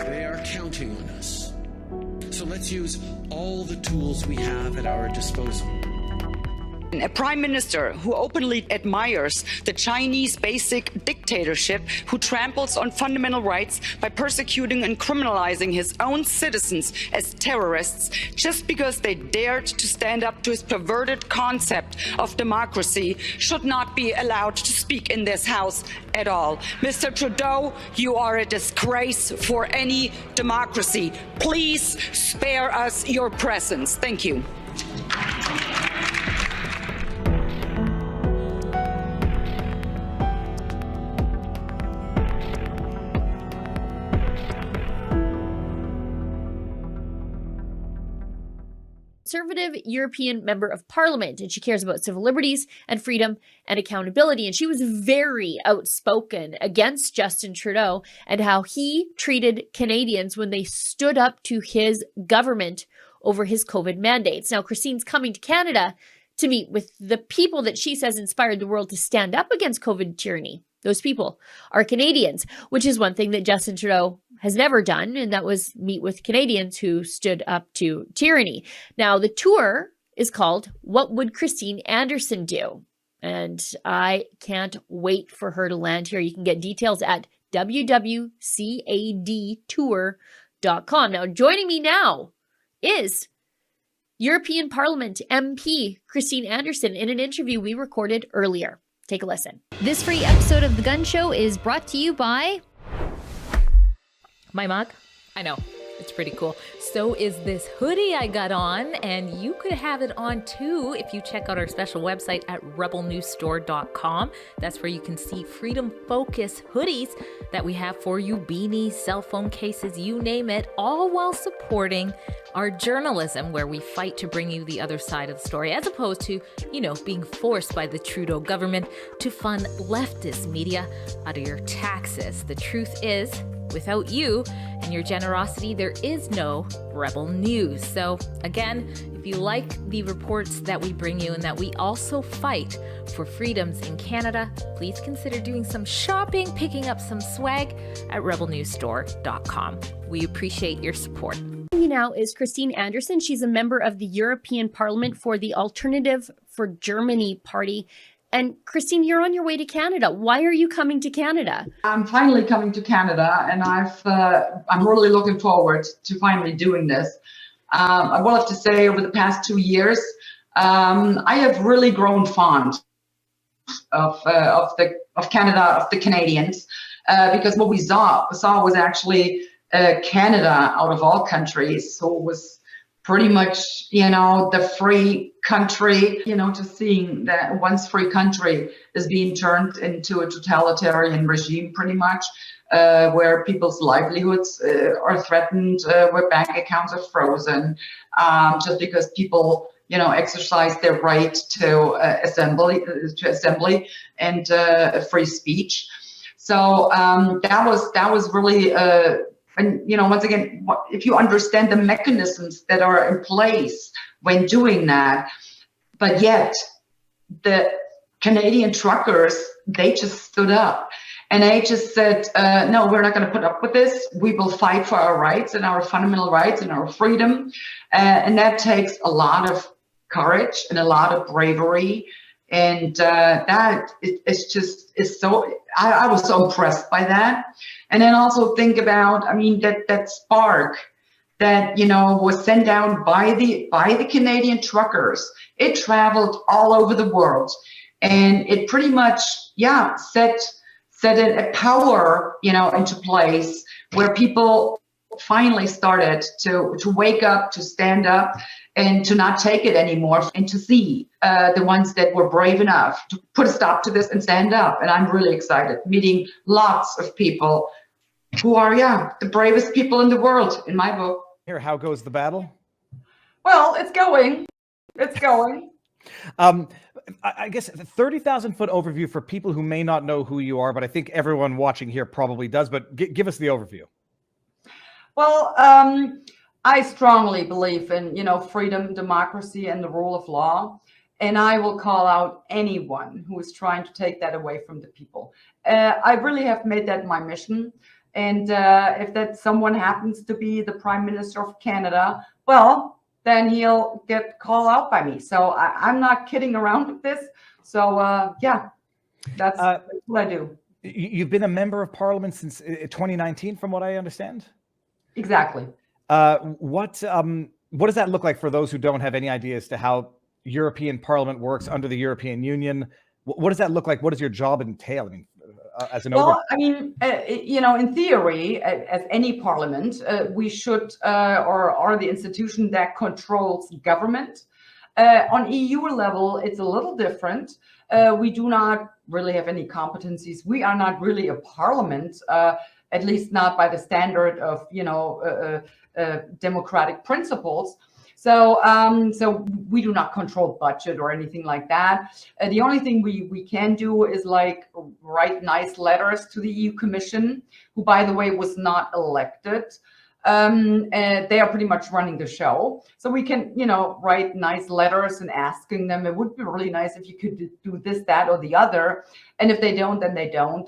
They are counting on us. So let's use all the tools we have at our disposal. A prime minister who openly admires the Chinese basic dictatorship, who tramples on fundamental rights by persecuting and criminalizing his own citizens as terrorists just because they dared to stand up to his perverted concept of democracy, should not be allowed to speak in this House at all. Mr. Trudeau, you are a disgrace for any democracy. Please spare us your presence. Thank you. Conservative European member of parliament, and she cares about civil liberties and freedom and accountability. And she was very outspoken against Justin Trudeau and how he treated Canadians when they stood up to his government over his COVID mandates. Now, Christine's coming to Canada to meet with the people that she says inspired the world to stand up against COVID tyranny. Those people are Canadians, which is one thing that Justin Trudeau has never done, and that was meet with Canadians who stood up to tyranny. Now, the tour is called What Would Christine Anderson Do? And I can't wait for her to land here. You can get details at wwcadtour.com. Now, joining me now is European Parliament MP Christine Anderson in an interview we recorded earlier. Take a listen. This free episode of The Gun Show is brought to you by my mug. I know, it's pretty cool. So is this hoodie I got on, and you could have it on too if you check out our special website at rebelnewsstore.com. That's where you can see Freedom Focus hoodies that we have for you, beanies, cell phone cases, you name it, all while supporting our journalism, where we fight to bring you the other side of the story, as opposed to, being forced by the Trudeau government to fund leftist media out of your taxes. The truth is, without you and your generosity, there is no Rebel News. So again, if you like the reports that we bring you and that we also fight for freedoms in Canada, please consider doing some shopping, picking up some swag at rebelnewsstore.com. We appreciate your support. Now is Christine Anderson. She's a member of the European Parliament for the Alternative for Germany party. And Christine, you're on your way to Canada. Why are you coming to Canada? I'm finally coming to Canada, and I'm really looking forward to finally doing this. I will have to say, over the past 2 years, I have really grown fond of Canada, of the Canadians, because what we saw was actually Canada out of all countries. So it was pretty much, the free country, just seeing that once free country is being turned into a totalitarian regime, pretty much, where people's livelihoods are threatened, where bank accounts are frozen, just because people, exercise their right to assembly and free speech. So that was really. And, once again, if you understand the mechanisms that are in place when doing that, but yet the Canadian truckers, they just stood up and they just said, no, we're not going to put up with this. We will fight for our rights and our fundamental rights and our freedom. And that takes a lot of courage and a lot of bravery. And that is so, I was so impressed by that. And then also think about, that spark that, was sent down by the Canadian truckers. It traveled all over the world, and it pretty much, set a power, into place where people finally started to wake up, to stand up, and to not take it anymore, and to see the ones that were brave enough to put a stop to this and stand up. And I'm really excited, meeting lots of people who are, the bravest people in the world, in my book. Here, how goes the battle? Well, it's going. It's going. I guess the 30,000-foot overview for people who may not know who you are, but I think everyone watching here probably does, but give us the overview. Well, I strongly believe in, freedom, democracy, and the rule of law. And I will call out anyone who is trying to take that away from the people. I really have made that my mission. And if that someone happens to be the Prime Minister of Canada, well, then he'll get called out by me. So I'm not kidding around with this. So yeah, that's what I do. You've been a member of Parliament since 2019, from what I understand. Exactly. What does that look like for those who don't have any idea as to how European Parliament works under the European Union? What does that look like? What does your job entail? I mean, as an well, I mean, you know, in theory, as any parliament, we should or are the institution that controls government. On EU level, it's a little different. We do not really have any competencies. We are not really a parliament, at least not by the standard of, you know, democratic principles. So, so we do not control budget or anything like that. The only thing we can do is like write nice letters to the EU Commission, who, by the way, was not elected. And they are pretty much running the show. So we can, you know, write nice letters and asking them, it would be really nice if you could do this, that, or the other. And if they don't, then they don't.